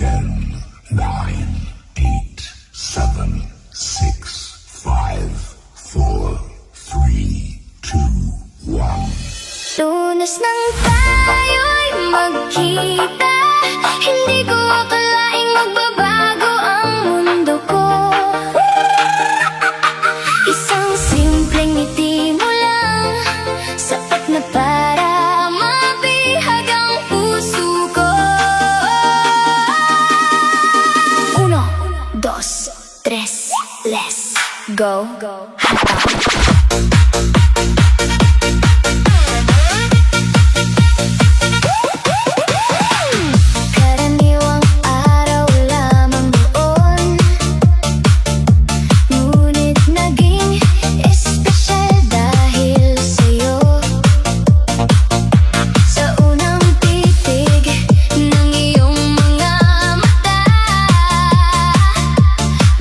10, 9, 8, 7, 6, 5, 4, 3, 2, 1. Lunes nang tayo'y magkita, hindi ko akalaing magbabago ang mundo ko. Isang simpleng ngiti mo lang, sapat na para mabihag ang puso ko. 1, 2, 3, let's go. Karaniwang araw lamang doon, ngunit naging espesyal dahil sa'yo. Sa unang titig ng iyong mga mata,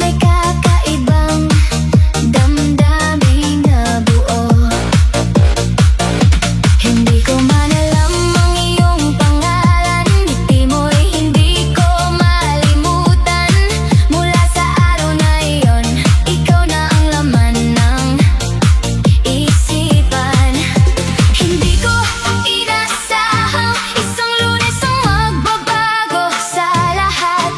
may kakaibang damdaming nabuo. Hindi ko man alam ang iyong pangalan, ngiti mo'y hindi ko malimutan. Mula sa araw na iyon, ikaw na ang laman ng isipan. Hindi ko inasahang isang Lunes ang magbabago sa lahat.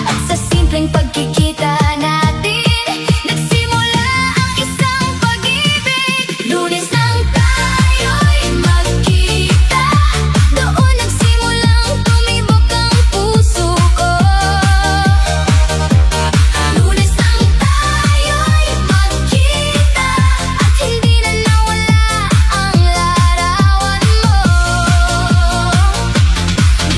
At sa simpleng pagkikita natin, nagsimula ang isang pag-ibig. Lunes nang tayo'y magkita, doon nagsimulang tumibok ang puso ko. Lunes nang tayo'y magkita, at hindi na nawala ang larawan mo.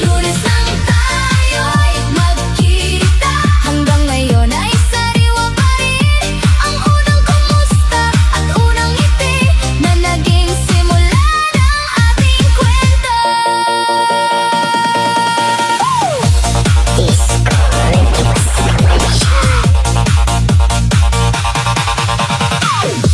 Lunes nang tayo'y magkita, hanggang ngayon ay sariwa pa rin ang unang kumusta at unang ngiti na naging simula ng ating kwento.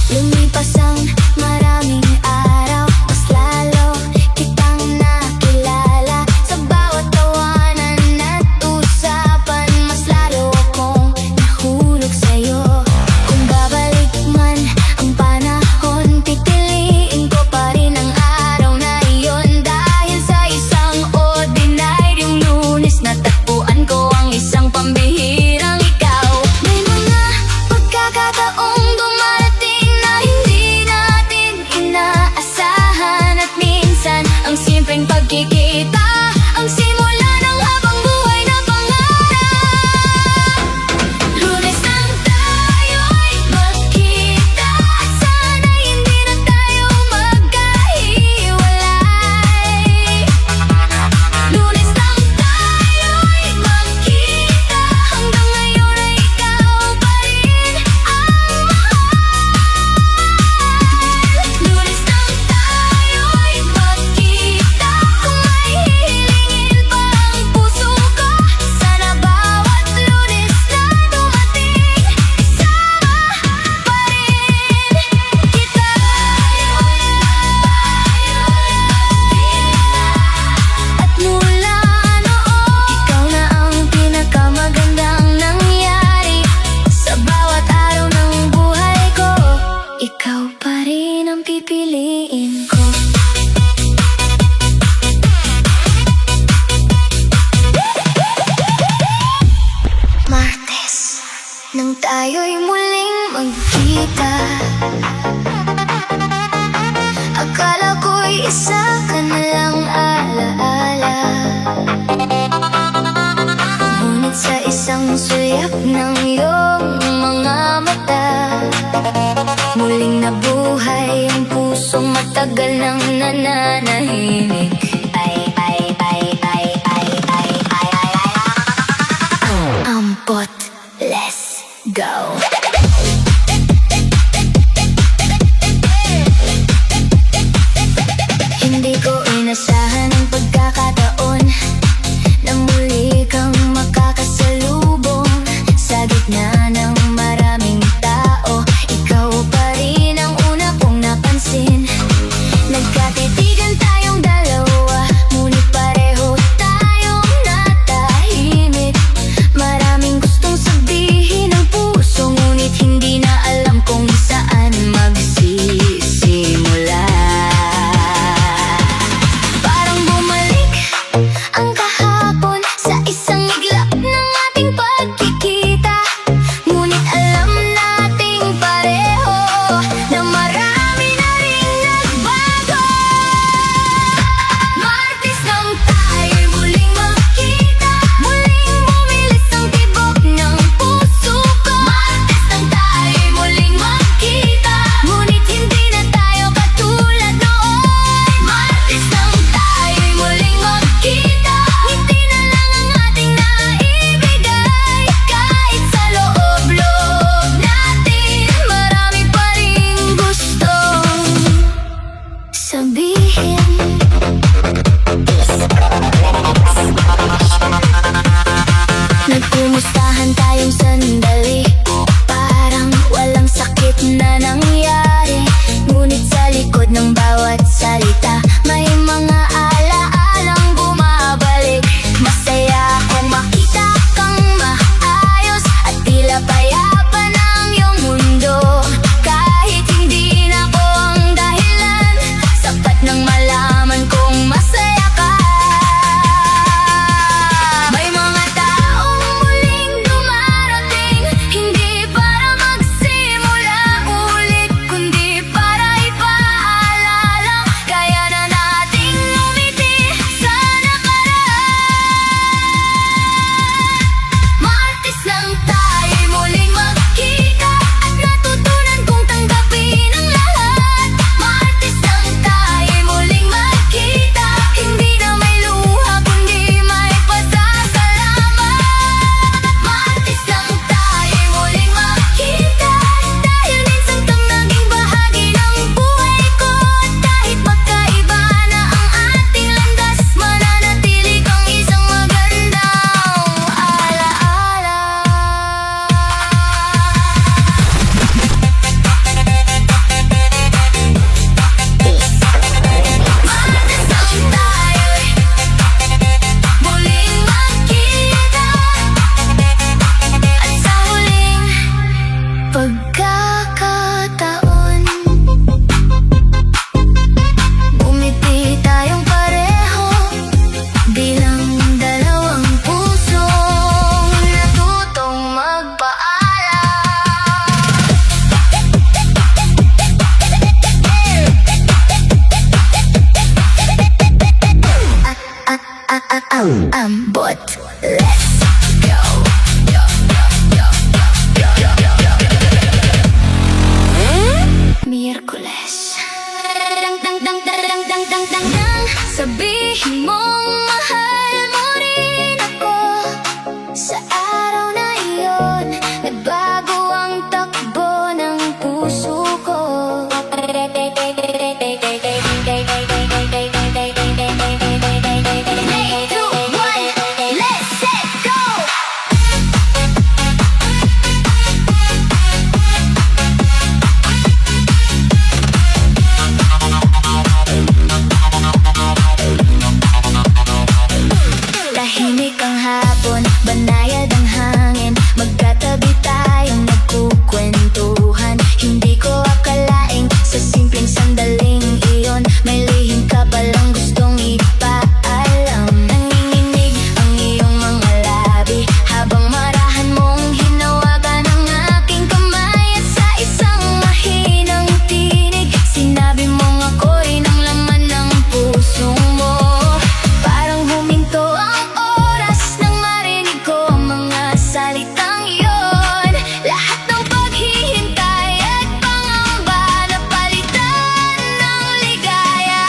Lumipas ang maraming araw, mas lalo kitang nakilala. Sa bawat tawanan at usapan, mas lalo akong nahulog sa'yo. Kung babalik man ang panahon, pipiliin ko pa rin ang araw na iyon. Dahil sa isang ordinaryong Lunes, natagpuan ko ang isang pambihirang ikaw. May mga pagkakataong dumarating na hindi natin inaasahan, at minsan ang simpleng pagkikita ang simula ng habang buhay na pangarap. Lunes nang tayo'y magkita, at sana'y hindi na tayo magkahiwalay. Lunes nang tayo'y magkita, hanggang ngayon ay ikaw pa rin ang mahal. Lunes nang tayo'y magkita, kung may hihilingin pa ang puso ko, sana bawat Lunes na dumating, kasama pa rin kita. At mula noon, ikaw na ang pinakamagandang nangyari sa bawat araw ng buhay ko. Ikaw pa rin ang pipiliin ko. Martes nang tayo'y muling magkita, akala ko'y isa ka na lang alaala. Ngunit sa isang sulyap ng iyong mga mata, muling nabuhay ang pusong matagal nang nananahimik. Ampot, let's go. Hindi ko inasahan ang pagkakataon na muli kang makakasalubong sa gitna ng maraming tao. Ikaw pa rin ang una kong napansin. Nagkatitigan tayong dalawa, banayad ang hangin. Magkatabi tayong nagkukwentuhan. Hindi ko akalaing sa simpleng sandaling iyon may lihim ka palang gustong ipaalam. Nanginginig ang iyong mga labi habang marahan mong hinawakan ang aking kamay. At sa isang mahinang tinig sinabi mong ako'y nang laman ng puso mo. Parang huminto ang oras nang marinig ko ang mga salitang iyon. Lahat ng paghihintay at pangamba napalitan ng ligaya.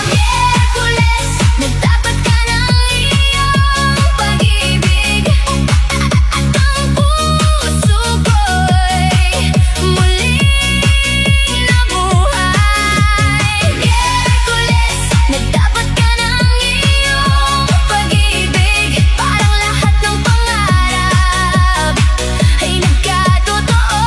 Miyerkules, nagtapat ka ng iyong pag-ibig at ang puso ko'y muling nabuhay. Miyerkules, nagtapat ka ng iyong pag-ibig, parang lahat ng pangarap ay nagkatotoo.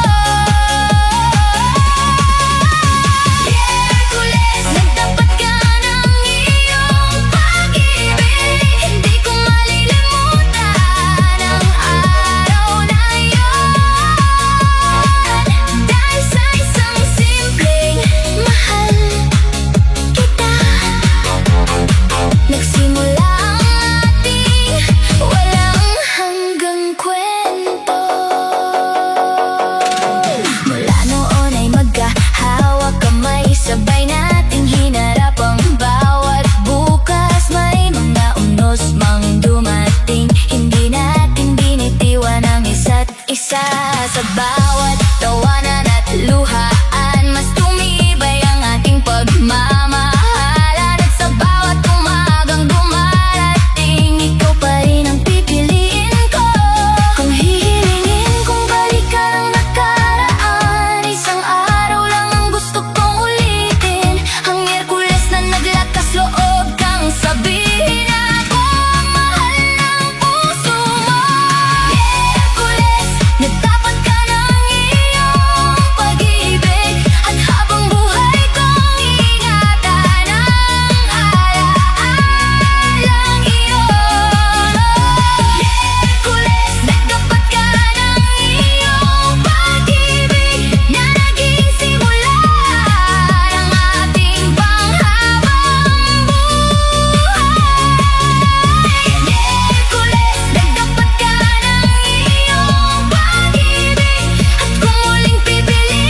Miyerkules, nagtapat ka ng iyong pag-ibig, hindi ko malilimutan ang araw na iyon. Dahil sa isang simpleng mahal kita, nagsimula ang ating walang hanggang kwento. Mula noon ay magkahawak kamay, sabay nating hinarap ang bawat bukas. May mga unos mang dumating, hindi natin binitiwan ang isa't isa. Sa bawat tawanan at luhaan, mas tumibay ang ating pagmamahalan. At sa bawat umagang dumarating, ikaw pa rin ang pipiliin ko. Kung hihilingin kong balikan ang nakaraan, isang araw lang ang gusto kong ulitin. Ang Miyerkules na naglakas loob kang sabihin ako ang mahal ng puso mo. Miyerkules, nagtapat ka ng iyong pag-ibig at habang buhay kong ingatan ang alaalang iyon. Miyerkules, nagtapat ka ng iyong pag-ibig na naging simula ng ating panghabang buhay. Miyerkules, nagtapat ka ng iyong pag-ibig at kung muling pipili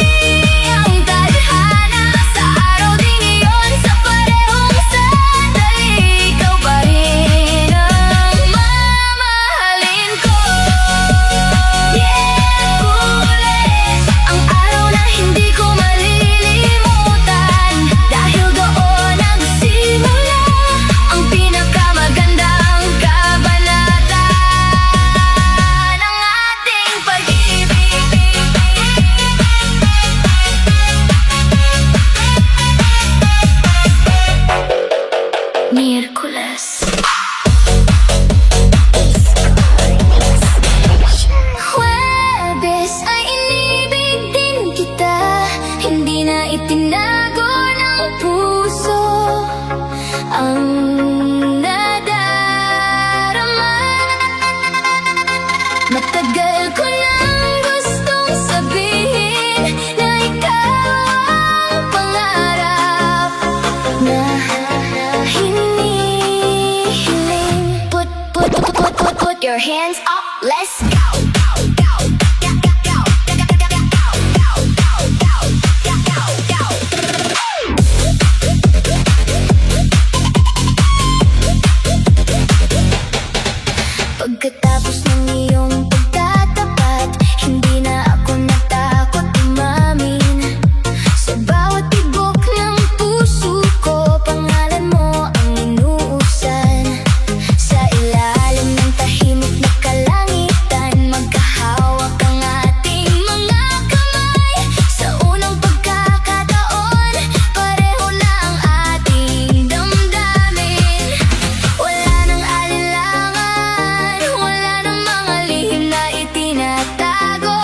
ang tadhana sa araw ding iyon, sa parehong sandali, ikaw pa rin ang mamahalin ko. Miyerkules, ang araw na hindi ko malilimutan, dahil doon nagsimula ang pinakamagandang kabanata ng ating pag-ibig. Miyerkules. Huwebes ay inibig din kita, hindi na itinago ng puso ang nadarama. Matagal ko nang gustong sabihin na ikaw ang pangarap na hinihiling. Put your hands up, let's go. Pagkatapos ng iyong pagtatapat, hindi na ako natakot umamin. Sa bawat tibok ng puso ko, pangalan mo ang inuusan. Sa ilalim ng tahimik na kalangitan, magkahawak ang ating mga kamay. Sa unang pagkakataon, pareho na ang ating damdamin. Wala nang alinlangan, wala nang mga lihim na itinatago,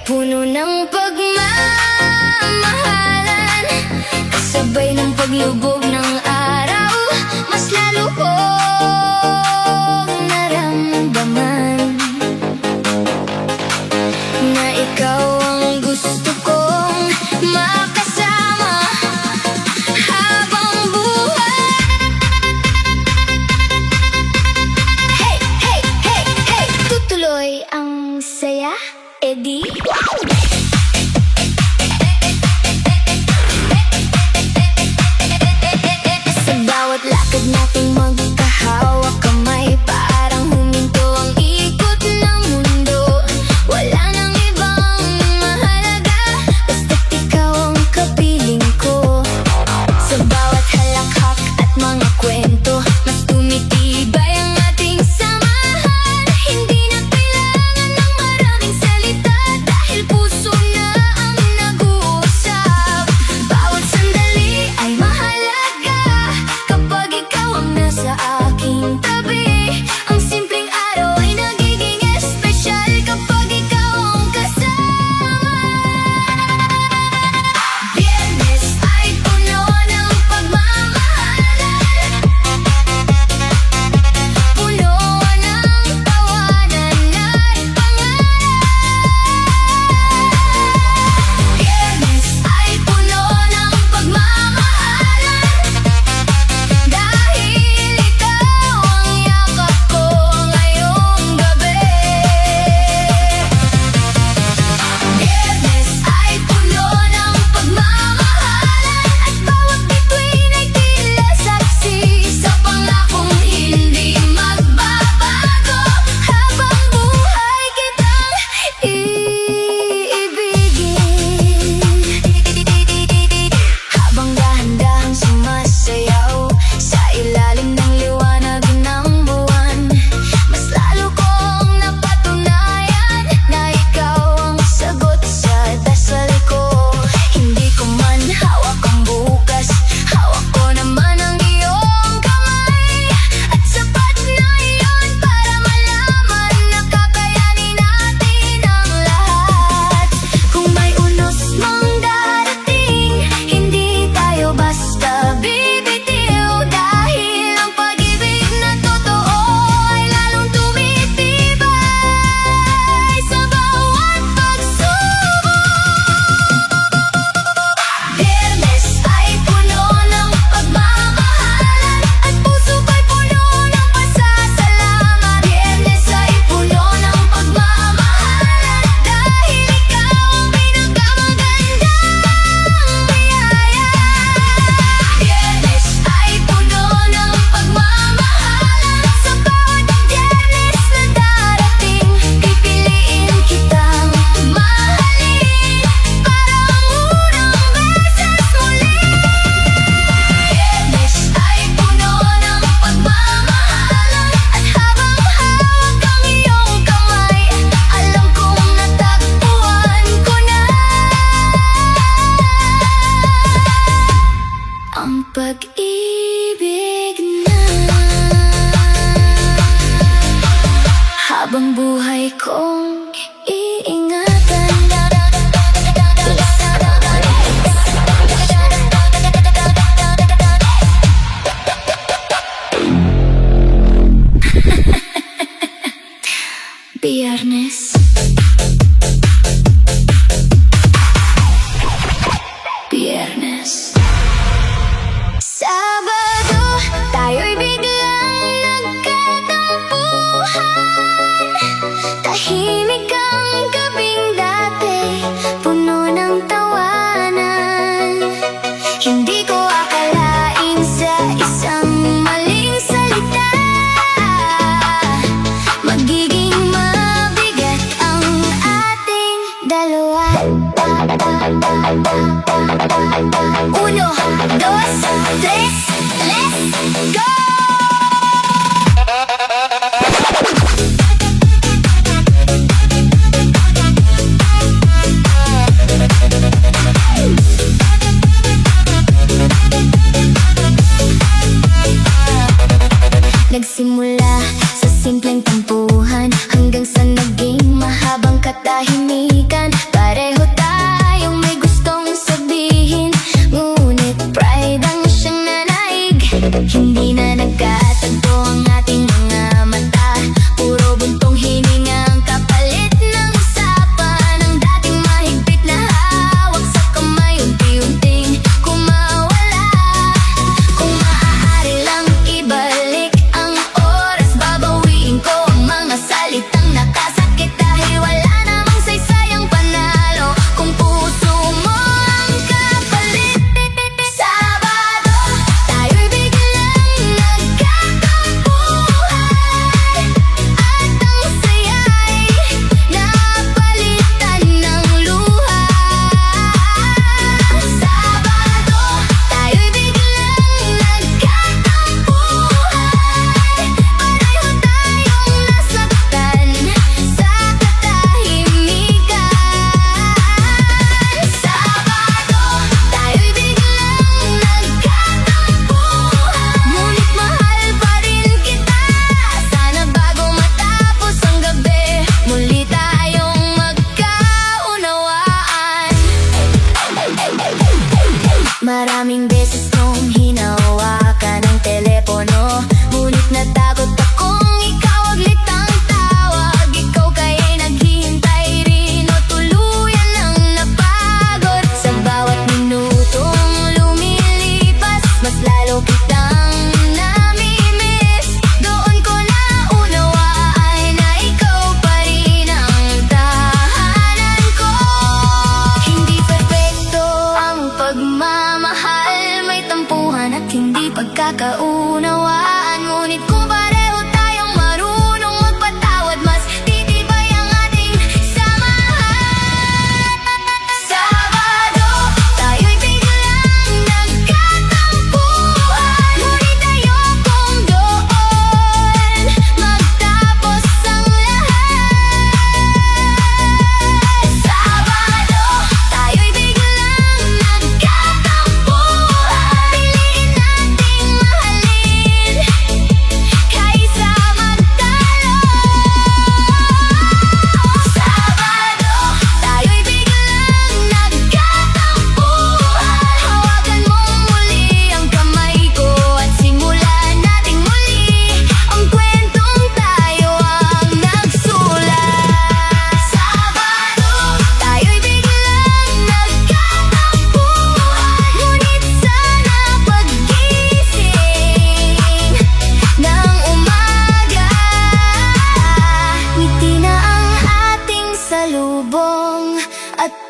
puno ng pagmamahalan, kasabay ng paglubog ng araw, mas lalo kong naramdaman na ikaw ang gusto kong makasama habang buhay. Hey, hey, hey, hey, tutuloy ang saya, Eddie. Sa bawat lakad nating magkahawak kamay, parang huminto ang ikot ng mundo. Wala nang ibang mahalaga, basta't ikaw ang kapiling ko. Sa bawat halakhak at mga kwento, mas tumitibay ang ating samahan. Hindi na kailangan ng maraming salita, dahil puso na ang nag-uusap. Bawat sandali ay mahalaga kapag ikaw ang nasa aking tabi. Ang simpleng araw ay nagiging espesyal kapag ikaw ang kasama. Biyernes ay puno ng pagmamahalan, puno ng tawanan at pangalan. Biyernes ay puno ng pagmamahalan, dahil ikaw ang yakap ko ngayong gabi. Biyernes ay puno ng pagmamahalan, at bawat bituin ay tila saksi sa pangakong hindi magbabago. Habang buhay kitang iibigin, habang dahan-dahang sumasayaw sa ilalim ng liwanag ng buwan, mas lalo kong napatunayan na ikaw ang sagot sa dasal ko. Hindi ko man hawak ang bukas, hawak ko naman ang iyong kamay, at sapat na iyon para malaman na kakayanin natin ang lahat. Kung may unos mang darating, hindi tayo basta bibitiw, dahil ang pag-ibig na totoo ay lalong tumitibay sa bawat pagsubok. Biyernes ay puno ng pagmamahalan, at puso ko'y puno ng pasasalamat. Biyernes ay puno ng pagmamahalan, dahil ikaw ang pinakamagandang biyaya. Biyernes ay puno ng pagmamahalan, sa bawat Biyernes na darating, pipiliin kitang mahalin parang unang beses muli. Biyernes ay puno ng pagmamahalan, at habang hawak ang iyong kamay, alam kong natagpuan ko na ang pag-ibig na habang buhay kong iingatan. Biyernes, Biyernes, Sabado, tayo'y biglang nagkatampuhan. Tahimik ang gabing dati, puno ng tawanan. Hindi ko akalain sa isang maling salita magiging mabigat ang ating dalawa. Uno, dos, tres, let's go! Nagsimula sa simpleng tampuhan hanggang sa naging mahabang katahimikan.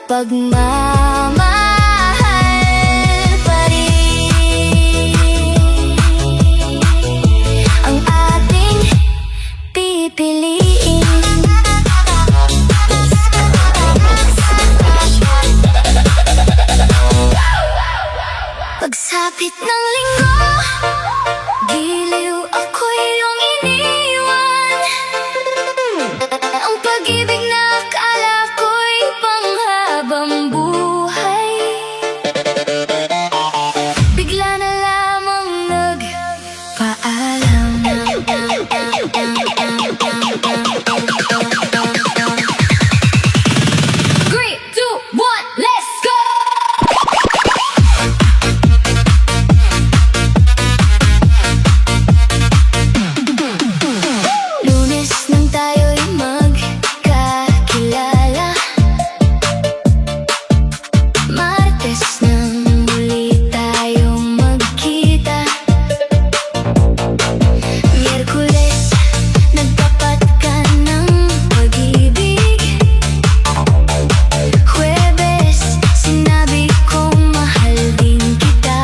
pagmamahal pa rin ang ating pipiliin. Pagsapit ng linggo, giliw ako'y iyong iniwan. Ang pag-ibig na akala ko'y panghabang buhay, bigla na lamang nagpaalam. 3, 2, 1, let's go! Lunes nang tayo'y magkakilala, Martes nang muli tayong magkita, Miyerkules nagtapat ka ng pag-ibig, Huwebes sinabi kong mahal din kita,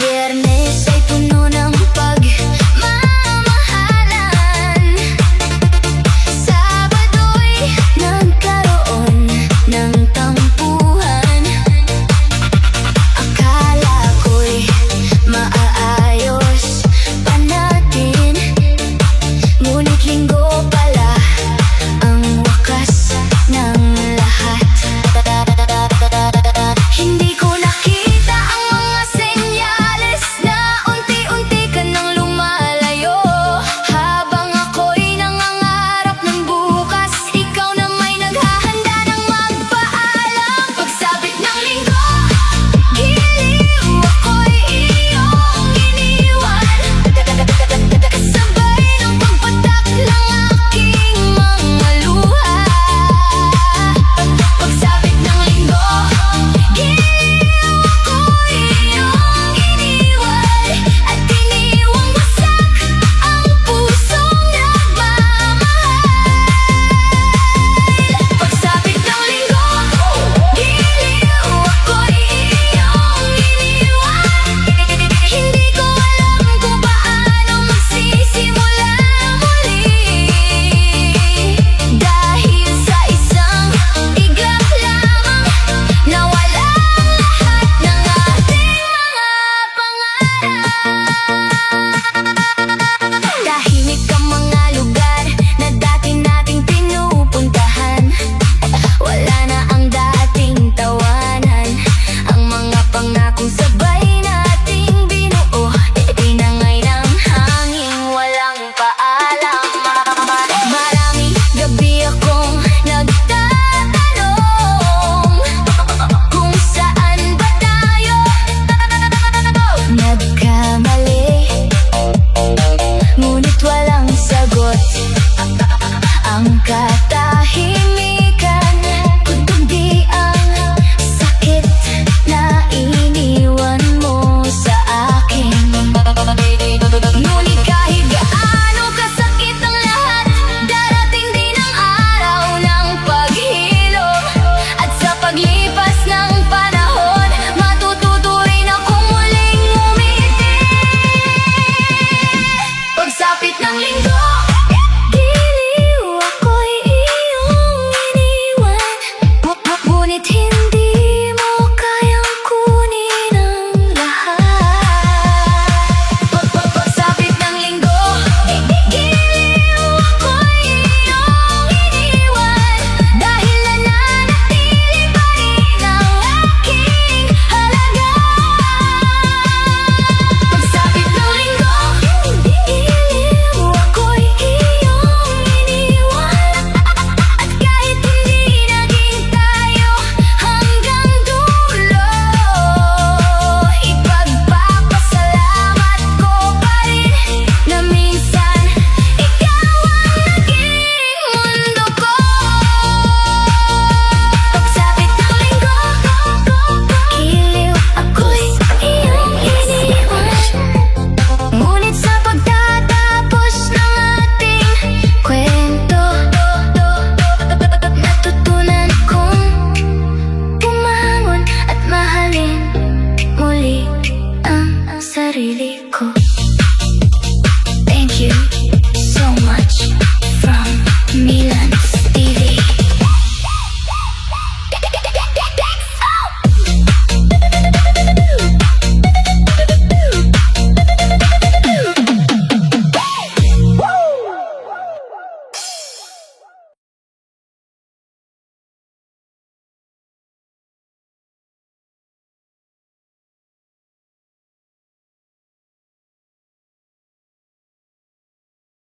Biyernes ay puno ng pagmamahalan, Sabado'y nagkaroon ng tampuhan. Akala ko'y maaayos pa natin, ngunit Linggo pala ang wakas ng lahat. Hindi ko nakita ang mga senyales na unti-unti ka nang lumalayo. Habang ako'y nangangarap ng bukas, ikaw na may naghahanda ng magpaalam. Pagsapit ng linggo, giliw ako'y iyong iniwan, kasabay ng pagpatak ng aking mga luha. Pagsapit ng linggo, giliw ako'y iyong iniwan, at iniwang wasak ang pusong nagmamahal. Pagsapit ng linggo, giliw ako'y iyong iniwan, hindi ko alam kung paano magsisimula muli, dahil sa isang iglap lamang nawala ang lahat ng ating mga pangarap. Tahimik ang mga lugar na dati nating pinupuntahan, wala na ang dating tawanan. Ang mga pangakong sabay nating binuo, tinangay ng hangin, walang paalam. Maraming gabi akong nagtatanong kung saan ba tayo nagkamali, ngunit walang sagot. Ang katahimikan, kundi ang sakit na iniwan mo sa akin. Ngunit kahit gaano kasakit ang lahat, darating din ang araw ng paghilom, at sa paglipas ng panahon, matututo rin akong muling umiti. Pagsapit ng linggo,